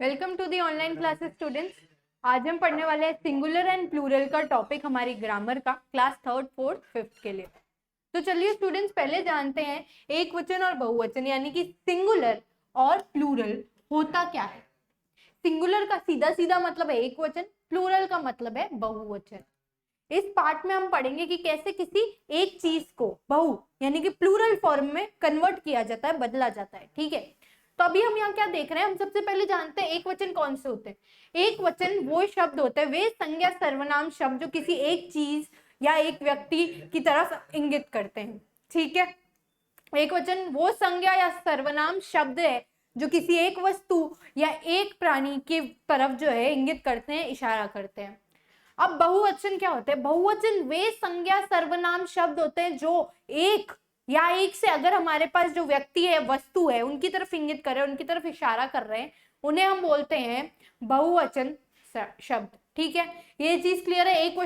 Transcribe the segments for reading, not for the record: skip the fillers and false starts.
Welcome to the online classes students. आज हम पढ़ने वाले हैं सिंगुलर एंड प्लूरल का टॉपिक हमारी ग्रामर का क्लास 3rd 4th 5th के लिए। तो चलिए स्टूडेंट्स पहले जानते हैं एक वचन और बहुवचन यानी कि सिंगुलर और प्लूरल होता क्या है। सिंगुलर का सीधा सीधा मतलब है एक वचन, प्लूरल का मतलब है बहुवचन। इस पार्ट में हम पढ़ेंगे कि कैसे किसी एक चीज को बहु यानी कि प्लूरल फॉर्म में कन्वर्ट किया जाता है, बदला जाता है। ठीक है, तो अभी हम यहाँ क्या देख रहे हैं, हम सबसे पहले जानते हैं एक वचन कौन से होते हैं। एक वचन वो शब्द होते हैं, वे संज्ञा सर्वनाम शब्द जो किसी एक चीज या एक व्यक्ति की तरफ इंगित करते हैं। ठीक है, एक वचन वो संज्ञा या सर्वनाम शब्द है जो किसी एक वस्तु या एक प्राणी की तरफ जो है इंगित करते हैं, इशारा करते हैं। अब बहुवचन क्या होते हैं? बहुवचन वे संज्ञा सर्वनाम शब्द होते हैं जो एक या एक से अगर हमारे पास जो व्यक्ति है, वस्तु है, उनकी तरफ इंगित कर रहे हैं, उनकी तरफ इशारा कर रहे हैं, उन्हें हम बोलते हैं बहुवचन शब्द। ठीक है, ये चीज क्लियर है। एक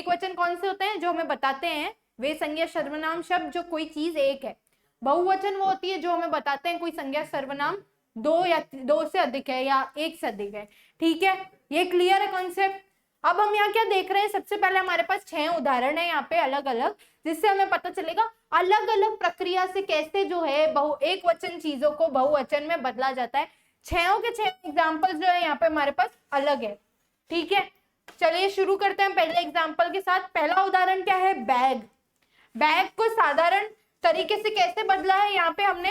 वचन कौन से होते हैं? जो हमें बताते हैं वे संज्ञा सर्वनाम शब्द जो कोई चीज एक है। बहुवचन वो होती है जो हमें बताते हैं कोई संज्ञा सर्वनाम दो या दो से अधिक है या एक से अधिक है। ठीक है, ये क्लियर है कॉन्सेप्ट। अब हम यहाँ क्या देख रहे हैं, सबसे पहले हमारे पास 6 उदाहरण है यहाँ पे अलग अलग, जिससे हमें पता चलेगा अलग अलग प्रक्रिया से कैसे जो है एक वचन चीजों को बहुवचन में बदला जाता है। 6 के 6 एग्जाम्पल जो है यहाँ पे हमारे पास अलग है। ठीक है, चलिए शुरू करते हैं पहले एग्जाम्पल के साथ। पहला उदाहरण क्या है? बैग। बैग को साधारण तरीके से कैसे बदला है, यहाँ पे हम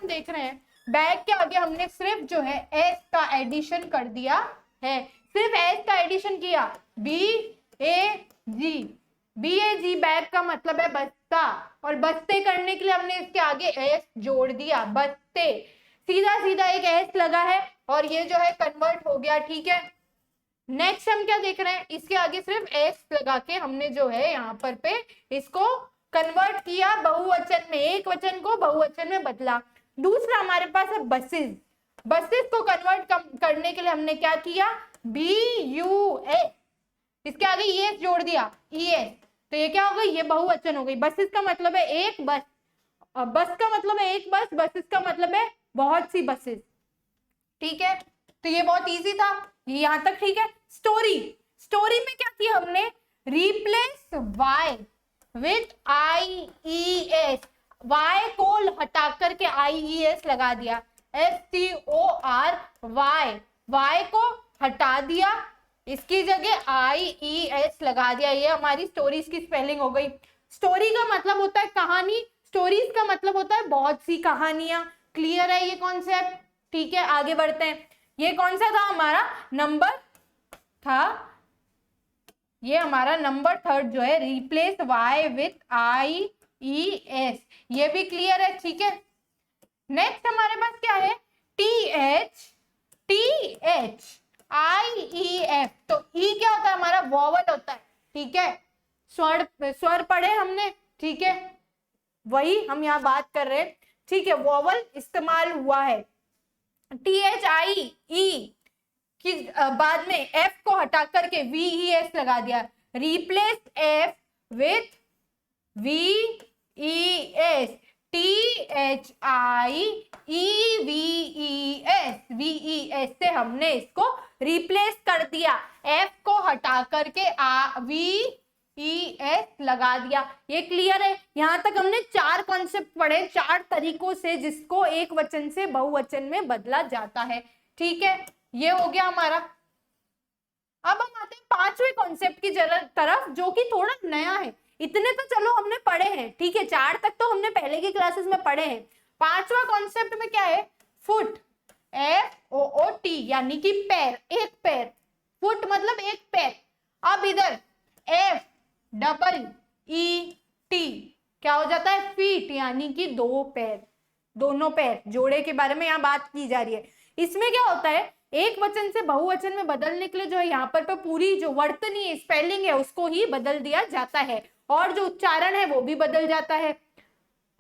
देख रहे हैं बैग के आगे हमने सिर्फ जो है एस का एडिशन कर दिया है, सिर्फ एस का एडिशन किया, BAG बैग का मतलब है बस्ता, और बस्ते करने के लिए हमने इसके आगे एस जोड़ दिया, बस्ते। सीधा सीधा एक एस लगा है और ये जो है कन्वर्ट हो गया। ठीक है, नेक्स्ट हम क्या देख रहे हैं, इसके आगे सिर्फ एस लगा के हमने जो है यहाँ पर पे इसको कन्वर्ट किया बहुवचन में, एक वचन को बहुवचन में बदला। दूसरा हमारे पास है बसेस। बसेस को कन्वर्ट करने के लिए हमने क्या किया, BUS, इसके आगे ES जोड़ दिया, ES, तो ये क्या हो गई, ये बहुवचन हो गई। बसेस का मतलब है एक बस, बस का मतलब है एक बस, बसेस का मतलब है बहुत सी बसेस। ठीक है, तो ये बहुत इजी था, ये यहां तक ठीक है। स्टोरी में क्या किया हमने, replace Y with IES, Y को हटा करके IES लगा दिया, STORY, Y को हटा दिया, इसकी जगह IES लगा दिया। ये हमारी स्टोरीज की स्पेलिंग हो गई। स्टोरी का मतलब होता है कहानी, स्टोरीज का मतलब होता है बहुत सी कहानियां। क्लियर है ये कॉन्सेप्ट? ठीक है, आगे बढ़ते हैं। ये कौन सा था हमारा नंबर था, ये हमारा नंबर 3rd जो है, रिप्लेस Y विथ IES, ये भी क्लियर है। ठीक है, नेक्स्ट हमारे पास क्या है, THIEF, तो ई क्या होता है हमारा, वॉवल होता है। ठीक है, स्वर पढ़े हमने। ठीक है, वही हम यहाँ बात कर रहे हैं। ठीक है, वॉवल इस्तेमाल हुआ है। THIE कि बाद में F को हटा करके VES लगा दिया, replace F with VES, THIEVES से हमने इसको रिप्लेस कर दिया, F को हटा करके VES लगा दिया। ये क्लियर है? यहां तक हमने 4 कॉन्सेप्ट पढ़े, 4 तरीकों से जिसको एक वचन से बहुवचन में बदला जाता है। ठीक है, ये हो गया हमारा। अब हम आते हैं 5वें कॉन्सेप्ट की तरफ, जो कि थोड़ा नया है। इतने तो चलो हमने पढ़े हैं, ठीक है, 4 तक तो हमने पहले की क्लासेस में पढ़े हैं। 5वां कॉन्सेप्ट में क्या है, फुट, FOOT, यानी कि पैर, एक पैर, फुट मतलब एक पैर। अब इधर FEET क्या हो जाता है, फीट, यानी कि 2 पैर, दोनों पैर, जोड़े के बारे में यहाँ बात की जा रही है। इसमें क्या होता है, एक वचन से बहुवचन में बदलने के लिए जो है यहाँ पर पूरी जो वर्तनी स्पेलिंग है उसको ही बदल दिया जाता है, और जो उच्चारण है वो भी बदल जाता है,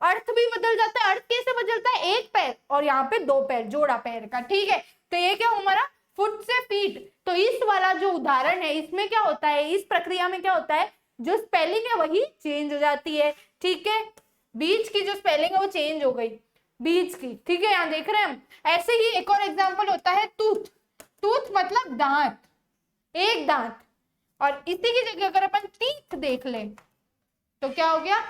अर्थ भी बदल जाता है। अर्थ कैसे बदलता है, एक पैर और यहाँ पे 2 पैर, जोड़ा पैर का। ठीक है, तो ये क्या हमारा फुट से फीट। तो इस वाला जो उदाहरण है, इसमें क्या होता है, इस प्रक्रिया में क्या होता है, जो स्पेलिंग है वही चेंज हो जाती है। ठीक है, बीच की जो स्पेलिंग है वो चेंज हो गई, बीच की। ठीक है, यहाँ देख रहे हैं हम। ऐसे ही एक और एग्जाम्पल होता है तू। मतलब दांत, एक दांत, और इसी की जगह अगर अपन टीथ देख लें तो क्या हो गया,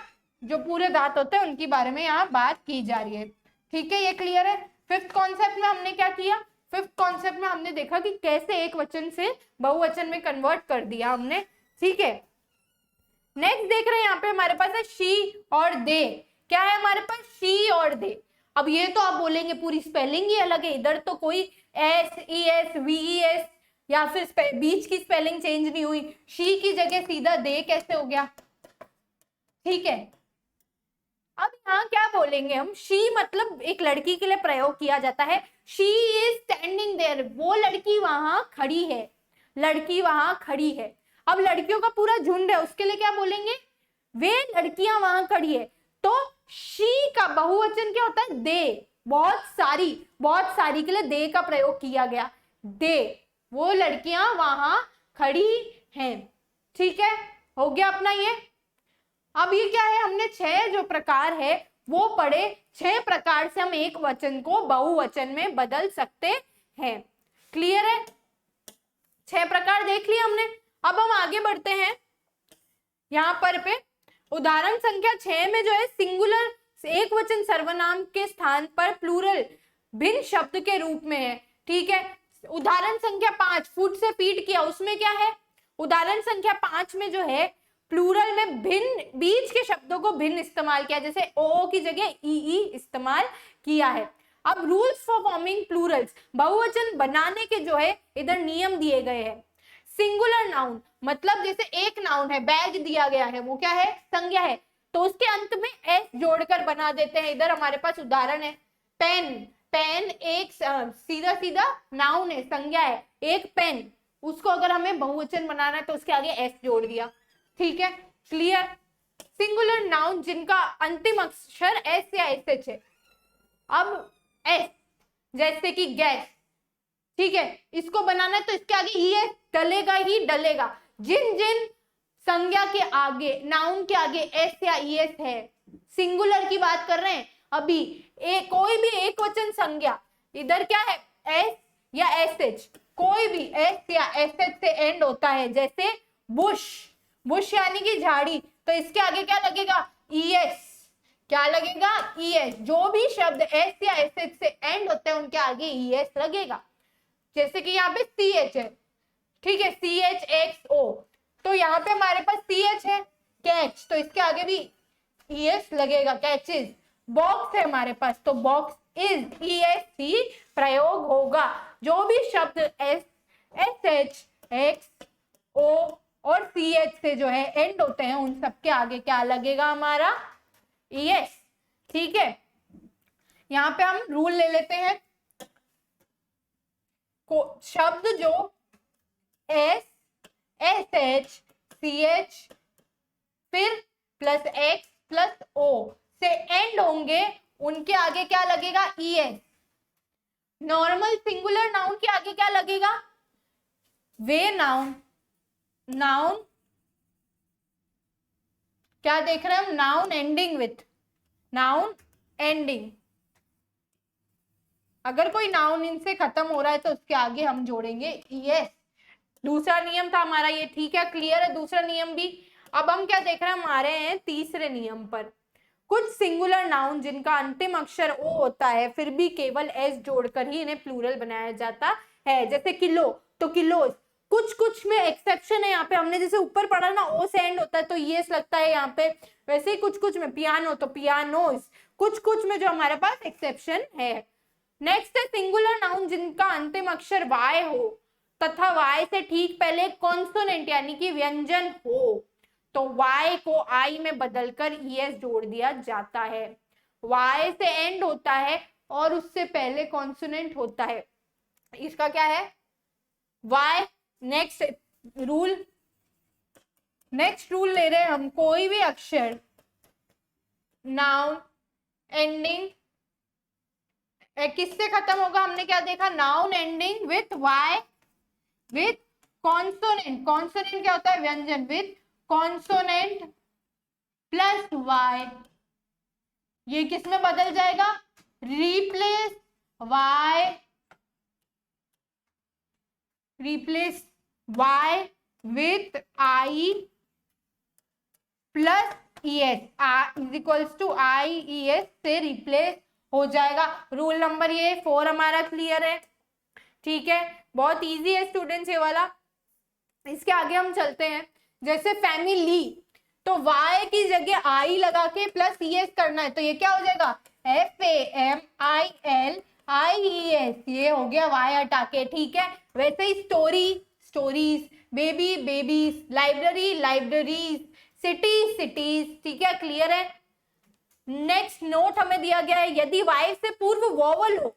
जो पूरे दांत होते हैं उनके बारे में यहाँ बात की जा रही है। ठीक है, ये क्लियर है। फिफ्थ कॉन्सेप्ट में हमने क्या किया, फिफ्थ कॉन्सेप्ट में हमने देखा कि कैसे एक वचन से बहुवचन में कन्वर्ट कर दिया हमने। ठीक है, नेक्स्ट देख रहे हैं यहाँ पे हमारे पास है शी और दे। क्या है हमारे पास, शी और दे। अब ये तो आप बोलेंगे पूरी स्पेलिंग ही अलग है, इधर तो कोई S E S V E S या फिर बीच की स्पेलिंग चेंज नहीं हुई, शी की जगह सीधा दे कैसे हो गया। ठीक है, अब यहाँ क्या बोलेंगे हम, शी मतलब एक लड़की के लिए प्रयोग किया जाता है। शी इज स्टैंडिंग देयर, वो लड़की वहां खड़ी है, लड़की वहां खड़ी है। अब लड़कियों का पूरा झुंड है, उसके लिए क्या बोलेंगे, वे लड़कियां वहां खड़ी है। तो शी का बहुवचन क्या होता है, दे, बहुत सारी, बहुत सारी के लिए दे का प्रयोग किया गया, दे, वो लड़कियां वहां खड़ी हैं। ठीक है, हो गया अपना ये। अब ये क्या है, हमने 6 जो प्रकार है वो पढ़े, 6 प्रकार से हम एक वचन को बहुवचन में बदल सकते हैं। क्लियर है, 6 प्रकार देख लिया हमने। अब हम आगे बढ़ते हैं, यहाँ पर पे उदाहरण संख्या 6 में जो है सिंगुलर एक वचन सर्वनाम के स्थान पर प्लूरल भिन्न शब्द के रूप में है। ठीक है, उदाहरण संख्या 5 फुट से फीट किया, उसमें क्या है, उदाहरण संख्या 5 में जो है प्लूरल में भिन्न, बीच के शब्दों को भिन्न इस्तेमाल किया, जैसे ओ की जगह ई इस्तेमाल किया है। अब रूल्स फॉर फॉर्मिंग प्लूरल्स, बहुवचन बनाने के जो है इधर नियम दिए गए हैं। सिंगुलर नाउन मतलब जैसे एक नाउन है, बैग दिया गया है, वो क्या है, संज्ञा है, तो उसके अंत में एस जोड़कर बना देते हैं। इधर हमारे पास उदाहरण है पेन, पेन एक सीधा सीधा नाउन है, संज्ञा है, एक पेन, उसको अगर हमें बहुवचन बनाना है तो उसके आगे एस जोड़ दिया। ठीक है, क्लियर। सिंगुलर नाउन जिनका अंतिम अक्षर एस या एस एच है। अब एस जैसे कि गैस, ठीक है, इसको बनाना है तो इसके आगे ई एस डलेगा ही डलेगा। जिन जिन संज्ञा के आगे, नाउन के आगे एस या ई एस है, सिंगुलर की बात कर रहे हैं अभी, कोई भी एक वचन संज्ञा, इधर क्या है एस या एस एच, कोई भी एस या एस एच से एंड होता है, जैसे बुश, बुश यानी कि झाड़ी, तो इसके आगे क्या लगेगा, ई एस, क्या लगेगा, ई एस। जो भी शब्द एस या एस एच से एंड होते हैं उनके आगे ई एस लगेगा। जैसे कि यहाँ पे सी एच है, ठीक है, सी एच एक्स ओ, तो यहाँ पे हमारे पास सी एच है, कैच, तो इसके आगे भी ई एस लगेगा, कैचेस। बॉक्स है हमारे पास, तो बॉक्स इज, ई एस ही प्रयोग होगा। जो भी शब्द एस, एस एच, एक्स, ओ और सी एच से जो है एंड होते हैं उन सबके आगे क्या लगेगा, हमारा ई एस। ठीक है, यहाँ पे हम रूल ले लेते हैं, शब्द जो S, S H, C H फिर प्लस एक्स प्लस ओ से एंड होंगे उनके आगे क्या लगेगा, E S. Normal singular noun के आगे क्या लगेगा, वे नाउन, नाउन क्या देख रहे हैं हम, noun ending with, noun ending, अगर कोई नाउन इनसे खत्म हो रहा है तो उसके आगे हम जोड़ेंगे यस। दूसरा नियम था हमारा ये, ठीक है, क्लियर है दूसरा नियम भी। अब हम क्या देख रहे हैं, हमारे हैं तीसरे नियम पर। कुछ सिंगुलर नाउन जिनका अंतिम अक्षर ओ होता है फिर भी केवल एस जोड़कर ही इन्हें प्लूरल बनाया जाता है, जैसे किलो तो किलोस। कुछ कुछ में एक्सेप्शन है, यहाँ पे हमने जैसे ऊपर पढ़ा ना ओ से एंड होता है तो ये लगता है यहाँ पे, वैसे ही कुछ कुछ में पियानो तो पियानोस, कुछ कुछ में जो हमारे पास एक्सेप्शन है। नेक्स्ट है सिंगुलर नाउन जिनका अंतिम अक्षर वाई हो तथा वाई से ठीक पहले कॉन्सोनेंट यानी कि व्यंजन हो, तो वाई को आई में बदलकर ईएस जोड़ दिया जाता है। वाई से एंड होता है और उससे पहले कॉन्सोनेंट होता है, इसका क्या है Y. Next rule, next rule ले रहे हैं हम, कोई भी अक्षर नाउन एंडिंग किससे खत्म होगा, हमने क्या देखा, noun ending with Y with consonant, consonant क्या होता है व्यंजन, विथ कॉन्सोनेंट प्लस वाई, ये किस में बदल जाएगा, replace Y replace y with I plus ES, is equals to IES से रिप्लेस हो जाएगा। रूल नंबर ये 4 हमारा क्लियर है, ठीक है, बहुत इजी है स्टूडेंट्स ये वाला। इसके आगे हम चलते हैं, जैसे फैमिली, तो y की जगह I लगा के प्लस ES करना है, तो ये क्या हो जाएगा, FAMILIES, ये हो गया y हटा के, ठीक है। वैसे ही story, stories, baby, babies, library, libraries, city, cities, ठीक है, क्लियर है। नेक्स्ट नोट हमें दिया गया है, यदि y से पूर्व वोवल हो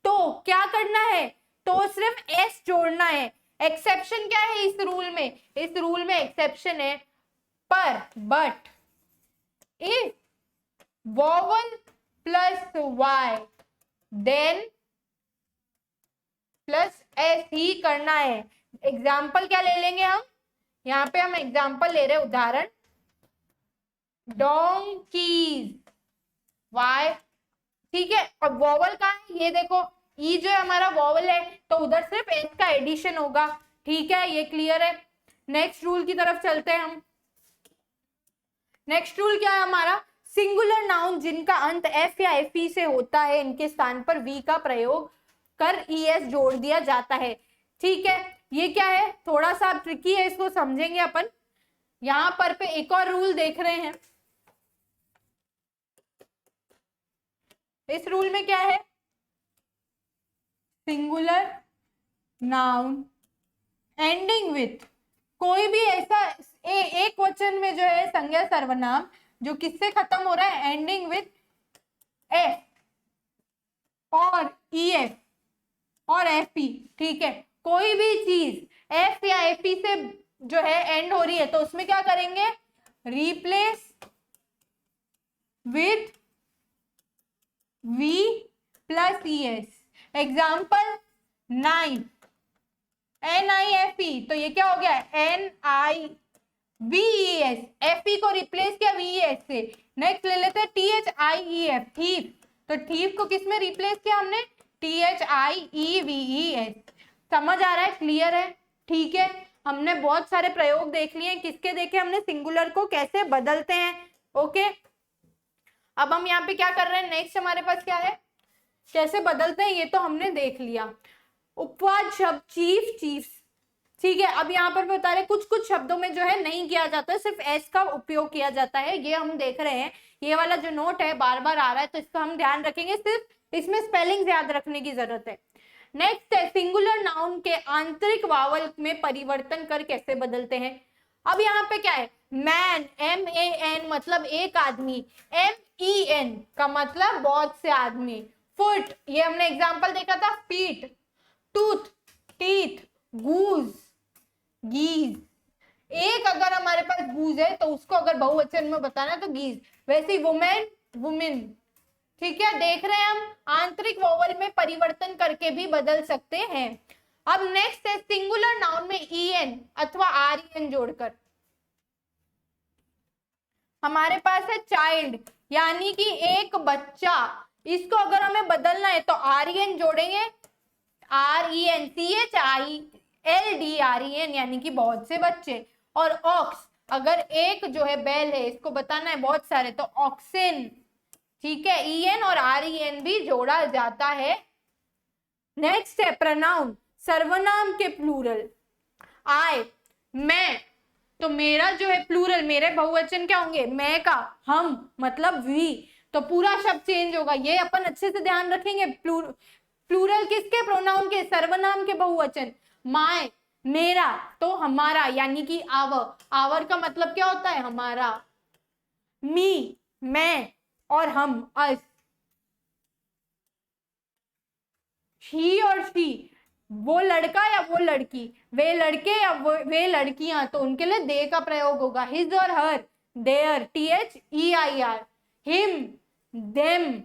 तो क्या करना है, तो सिर्फ s जोड़ना है। एक्सेप्शन क्या है इस रूल में, इस रूल में एक्सेप्शन है पर, but if vowel plus y then plus s ही करना है। एग्जाम्पल क्या ले लेंगे हम, यहाँ पे हम एग्जाम्पल ले रहे हैं, उदाहरण, डोंकीज, y, ठीक है। अब वोवल का है, ये देखो ई जो है हमारा वोवल है, तो उधर सिर्फ एस का एडिशन होगा, ठीक है, ये क्लियर है। नेक्स्ट रूल की तरफ चलते हैं हम। नेक्स्ट रूल क्या है हमारा, सिंगुलर नाउन जिनका अंत एफ या एफ ई से होता है, इनके स्थान पर वी का प्रयोग कर ईएस जोड़ दिया जाता है, ठीक है। ये क्या है, थोड़ा सा ट्रिकी है, इसको समझेंगे अपन। यहां पर पे एक और रूल देख रहे हैं, इस रूल में क्या है, सिंगुलर नाउन एंडिंग विथ, कोई भी ऐसा एक वचन में जो है संज्ञा सर्वनाम जो किससे खत्म हो रहा है, एंडिंग विथ एफ और ईएफ और एफ ई, ठीक है। कोई भी चीज एफ या एफ ई से जो है एंड हो रही है, तो उसमें क्या करेंगे, replace with V plus E S. Example, knife, NIFE, तो ये क्या हो गया, NIVES, FE को रिप्लेस किया VES से। नेक्स्ट ले लेते हैं THIEF, थीफ, तो थीफ को किस में रिप्लेस किया हमने, THIEVES। समझ आ रहा है, क्लियर है, ठीक है। हमने बहुत सारे प्रयोग देख लिए, किसके देखे हमने, सिंगुलर को कैसे बदलते हैं, ओके। अब हम यहाँ पे क्या कर रहे हैं, नेक्स्ट हमारे पास क्या है, कैसे बदलते हैं, ये तो हमने देख लिया। उपवाद शब्द, चीफ, चीफ्स, ठीक है। अब यहाँ पर बता रहे कुछ कुछ शब्दों में जो है नहीं किया जाता है, सिर्फ एस का उपयोग किया जाता है, ये हम देख रहे हैं। ये वाला जो नोट है बार बार आ रहा है, तो इसका हम ध्यान रखेंगे, सिर्फ इसमें स्पेलिंग याद रखने की जरूरत है। नेक्स्ट है सिंगुलर नाउन के आंतरिक वावल में परिवर्तन कर कैसे बदलते हैं। अब यहाँ पे क्या है, मैन, MAN मतलब एक आदमी, MEN का मतलब बहुत से आदमी, फुट, ये हमने एग्जाम्पल देखा था, फीट, टूथ, टीथ, गूज, गीज। एक अगर हमारे पास गूज है तो उसको अगर बहुवचन में बताना है तो गीज। वैसे ही वुमेन, वुमेन, ठीक है। देख रहे हैं हम आंतरिक वोवल में परिवर्तन करके भी बदल सकते हैं। अब नेक्स्ट है सिंगुलर नाउन में EN अथवा REN जोड़कर। हमारे पास है चाइल्ड, यानी कि एक बच्चा, इसको अगर हमें बदलना है तो REN जोड़ेंगे, CHILDREN, यानी कि बहुत से बच्चे। और ऑक्स, अगर एक जो है बैल है, इसको बताना है बहुत सारे, तो ऑक्सेन, ठीक है, EN और REN भी जोड़ा जाता है। नेक्स्ट है प्रोनाउन, सर्वनाम के प्लूरल, आई, मैं, तो मेरा जो है प्लूरल, मेरे बहुवचन क्या होंगे, मैं का, हम मतलब वी, तो पूरा शब्द चेंज होगा, ये अपन अच्छे से ध्यान रखेंगे। प्लूरल किसके, प्रोनाउन के, सर्वनाम के बहुवचन, माय, मेरा, तो हमारा, यानी कि आवर, आवर का मतलब क्या होता है, हमारा, मी, मैं, और हम, अस, ही और शी, वो लड़का या वो लड़की, वे लड़के या वे लड़कियां, तो उनके लिए दे का प्रयोग होगा, हिज और हर, देयर, THEIR, हिम, देम,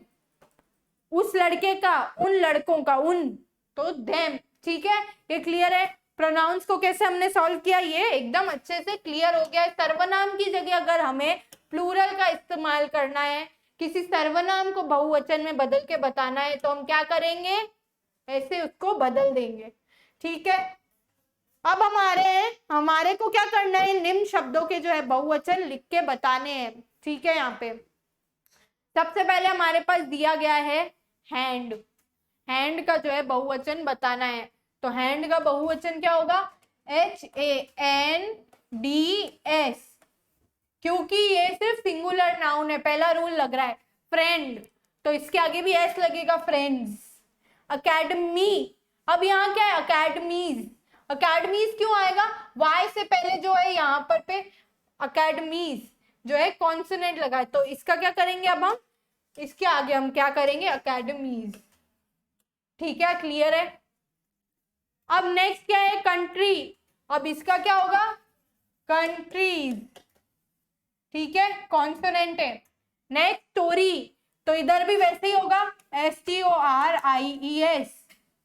उस लड़के का, उन लड़कों का, उन, तो देम, ठीक है, ये क्लियर है। प्रोनाउंस को कैसे हमने सॉल्व किया, ये एकदम अच्छे से क्लियर हो गया है। सर्वनाम की जगह अगर हमें प्लूरल का इस्तेमाल करना है, किसी सर्वनाम को बहुवचन में बदल के बताना है, तो हम क्या करेंगे, ऐसे उसको बदल देंगे, ठीक है। अब हमारे को क्या करना है, निम्न शब्दों के जो है बहुवचन लिख के बताने हैं। ठीक है, यहाँ पे सबसे पहले हमारे पास दिया गया है हैंड। हैंड का जो है बहुवचन बताना है। तो हैंड का बहुवचन क्या होगा, HANDS, क्योंकि ये सिर्फ सिंगुलर नाउन है, पहला रूल लग रहा है। फ्रेंड, तो इसके आगे भी एस लगेगा, फ्रेंड्स। अकेडमी, अब यहाँ क्या है, अकेडमीज। अकेडमीज क्यों आएगा, वाई से पहले जो है यहाँ पर पे अकेडमीज जो है कॉन्सोनेंट लगा है, तो इसका क्या करेंगे, अब हम इसके आगे हम क्या करेंगे, अकेडमीज। ठीक है, क्लियर है। अब नेक्स्ट क्या है, कंट्री, अब इसका क्या होगा, कंट्रीज। ठीक है, कॉन्सोनेंट है। नेक्स्ट स्टोरी, तो इधर भी वैसे ही होगा, STORIES,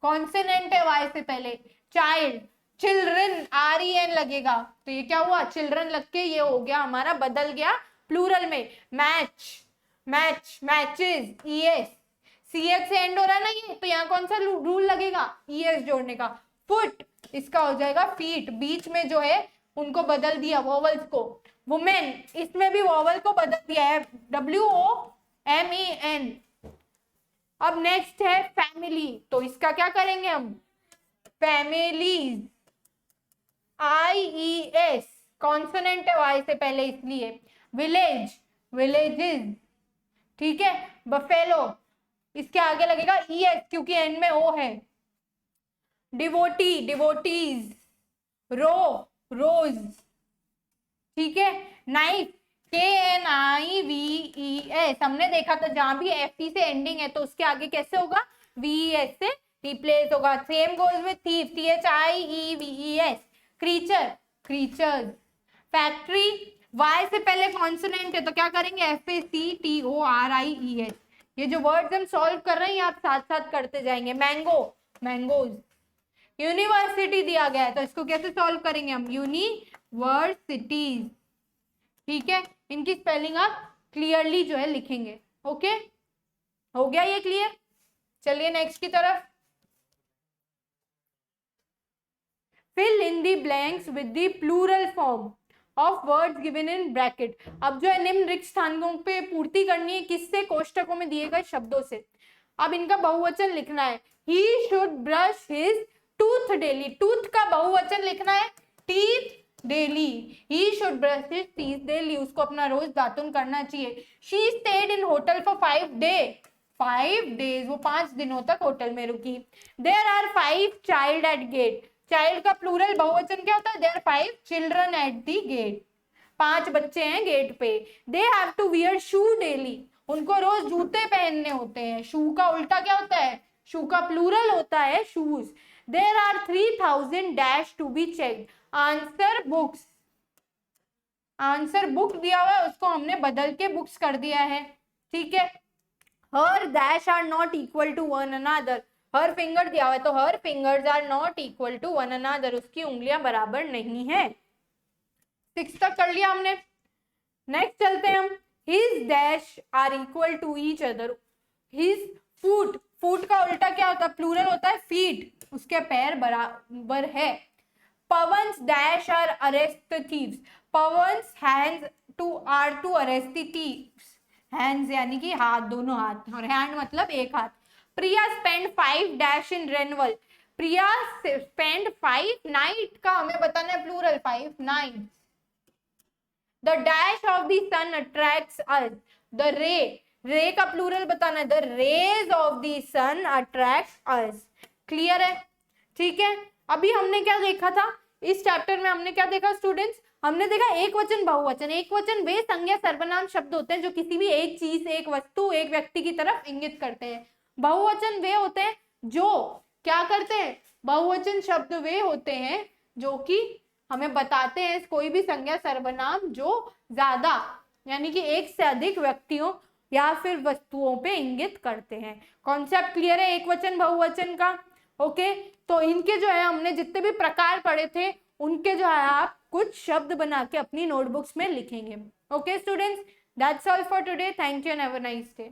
कॉन्सोनेंट है वाई से पहले। चाइल्ड, चिल्ड्रन, REN लगेगा, तो ये क्या हुआ, चिल्ड्रन लग के ये हो गया हमारा, बदल गया प्लूरल में। मैच, मैचेस, ES, CH से एंड हो रहा है ना ये, तो यहाँ कौन सा रूल लगेगा, ES जोड़ने का। फुट, इसका हो जाएगा फीट, बीच में जो है उनको बदल दिया वोवल्स को। वुमेन, इसमें भी वोवल को बदल दिया है, WOMEN। अब नेक्स्ट है फैमिली, तो इसका क्या करेंगे हम, फैमिलीज, IES, कॉन्सोनेंट है वाई से पहले इसलिए। Village, villages. ठीक है, बफेलो, इसके आगे लगेगा ES क्योंकि एंड में O है। Devotee, devotees. Row, rows. ठीक है, नाइफ, KNIVES, हमने देखा था जहां भी FT से एंडिंग है तो उसके आगे कैसे होगा, VES से रिप्लेस होगा। Same goes with thief, THIEVES। Creature, creatures. Factory, Y से पहले कॉन्सोनेंट है तो क्या करेंगे, FACTORIES। ये जो वर्ड्स हम सॉल्व कर रहे हैं आप साथ साथ करते जाएंगे। Mango, mangoes. यूनिवर्सिटी दिया गया है तो इसको कैसे सॉल्व करेंगे हम, यूनिवर्सिटीज। ठीक है, इनकी स्पेलिंग आप क्लियरली जो है लिखेंगे। ओके, हो गया ये क्लियर। चलिए नेक्स्ट की तरफ। Fill in the blanks with the plural form of words given in bracket. अब जो है निम्न रिक्त स्थानों पे पूर्ति करनी है, किससे, कोष्टकों में दिए गए शब्दों से। अब इनका बहुवचन लिखना है। He should brush his tooth daily, tooth का बहुवचन लिखना है, teeth daily. He should brush his teeth daily, उसको अपना रोज दातुन करना चाहिए। She stayed in hotel for 5 days, वो 5 दिनों तक होटल में रुकी। There are 5 child at gate, child का प्लूरल बहुवचन क्या होता है, there 5 children at the gate, 5 बच्चे हैं गेट पे। They have to wear shoe daily, उनको रोज जूते पहनने होते हैं। शू का उल्टा क्या होता है, शू का प्लूरल होता है shoes. There are 3000 dash to be checked, answer books, answer book दिया हुआ है उसको हमने बदल के बुक्स कर दिया है। ठीक है, हर dash are not equal to one another, हर फिंगर दिया हुआ है तो हर fingers are not equal to one another, उसकी उंगलियां बराबर नहीं है। 6 तक कर लिया हमने। नेक्स्ट चलते हैं हम, his dash are equal to each other, his foot, foot का उल्टा क्या होता है, प्लूरल होता है फीट, उसके पैर बराबर है। Pawns dash are arrest the thieves, pawns hands are to arrest the thieves, hands यानी कि हाथ, दोनों हाथ, और हैंड मतलब एक हाथ। प्रिया स्पेंड 5 डैश इन रेनवल, प्रिया स्पेंड 5 नाइट का हमें बताना है plural, 5 night. The dash of the sun attracts us, the ray, ray का प्लूरल बताना है, the rays of the sun attracts us. Clear है। ठीक है, अभी हमने क्या देखा था इस चैप्टर में, हमने क्या देखा स्टूडेंट्स, हमने देखा एक वचन बहुवचन। एक वचन वे संज्ञा सर्वनाम शब्द होते हैं जो किसी भी एक चीज, एक वस्तु, एक व्यक्ति की तरफ इंगित करते हैं। बहुवचन वे होते हैं जो क्या करते हैं, बहुवचन शब्द वे होते हैं जो कि हमें बताते हैं कोई भी संज्ञा सर्वनाम जो ज्यादा यानी कि एक से अधिक व्यक्तियों या फिर वस्तुओं पे इंगित करते हैं। कॉन्सेप्ट क्लियर है एक वचन बहुवचन का। ओके, तो इनके जो है हमने जितने भी प्रकार पढ़े थे उनके जो है आप कुछ शब्द बना के अपनी नोटबुक्स में लिखेंगे। Okay students, that's all for today, thank you and have a nice day.